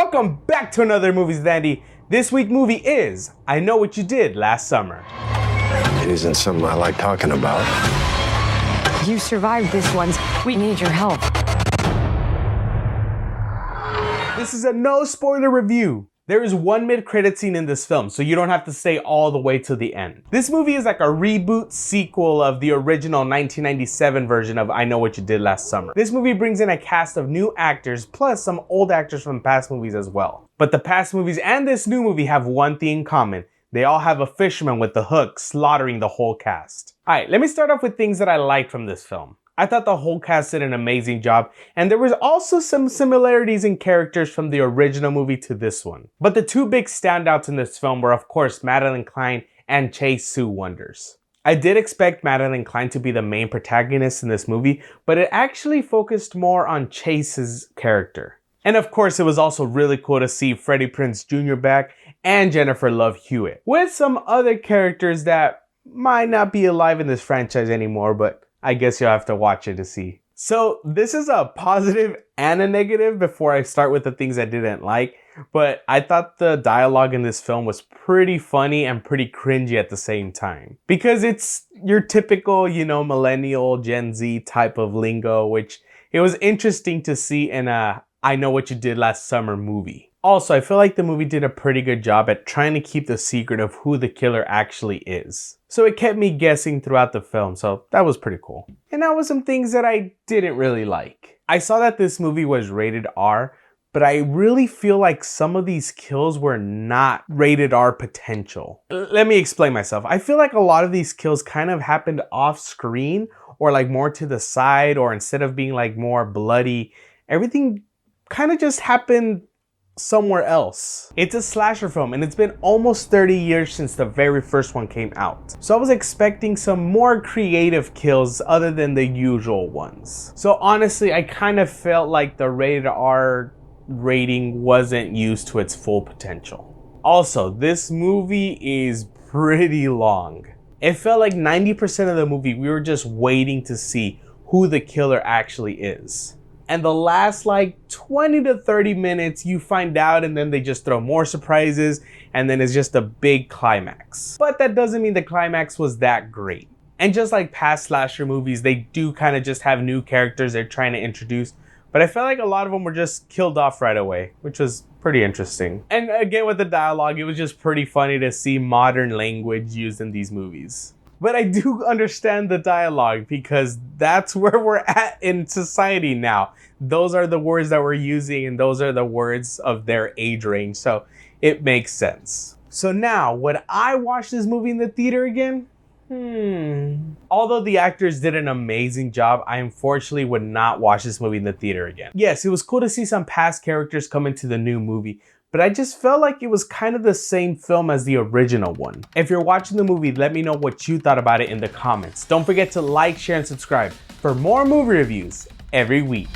Welcome back to another Movies with Andy. This week's movie is I Know What You Did Last Summer. It isn't something I like talking about. You survived this once. We need your help. This is a no spoiler review. There is one mid-credit scene in this film, so you don't have to stay all the way to the end. This movie is like a reboot sequel of the original 1997 version of I Know What You Did Last Summer. This movie brings in a cast of new actors, plus some old actors from past movies as well. But the past movies and this new movie have one thing in common. They all have a fisherman with the hook slaughtering the whole cast. Alright, let me start off with things that I liked from this film. I thought the whole cast did an amazing job, and there was also some similarities in characters from the original movie to this one. But the two big standouts in this film were of course Madeline Klein and Chase Sue Wonders. I did expect Madeline Klein to be the main protagonist in this movie, but it actually focused more on Chase's character. And of course it was also really cool to see Freddie Prinze Jr. back and Jennifer Love Hewitt, with some other characters that might not be alive in this franchise anymore, but I guess you'll have to watch it to see. So this is a positive and a negative before I start with the things I didn't like, but I thought the dialogue in this film was pretty funny and pretty cringy at the same time. Because it's your typical, millennial Gen Z type of lingo, which it was interesting to see in a I Know What You Did Last Summer movie. Also, I feel like the movie did a pretty good job at trying to keep the secret of who the killer actually is. So it kept me guessing throughout the film, so that was pretty cool. And that was some things that I didn't really like. I saw that this movie was rated R, but I really feel like some of these kills were not rated R potential. Let me explain myself. I feel like a lot of these kills kind of happened off screen or like more to the side, or instead of being like more bloody, everything kind of just happened somewhere else. It's a slasher film and it's been almost 30 years since the very first one came out. So I was expecting some more creative kills other than the usual ones. So honestly, I kind of felt like the rated R rating wasn't used to its full potential. Also, this movie is pretty long. It felt like 90% of the movie we were just waiting to see who the killer actually is. And the last like 20 to 30 minutes you find out, and then they just throw more surprises, and then it's just a big climax. But that doesn't mean the climax was that great. And just like past slasher movies, they do kind of just have new characters they're trying to introduce. But I felt like a lot of them were just killed off right away, which was pretty interesting. And again, with the dialogue, it was just pretty funny to see modern language used in these movies. But I do understand the dialogue because that's where we're at in society now. Those are the words that we're using, and those are the words of their age range. So it makes sense. So now, would I watch this movie in the theater again? Although the actors did an amazing job, I unfortunately would not watch this movie in the theater again. Yes, it was cool to see some past characters come into the new movie, but I just felt like it was kind of the same film as the original one. If you're watching the movie, let me know what you thought about it in the comments. Don't forget to like, share, and subscribe for more movie reviews every week.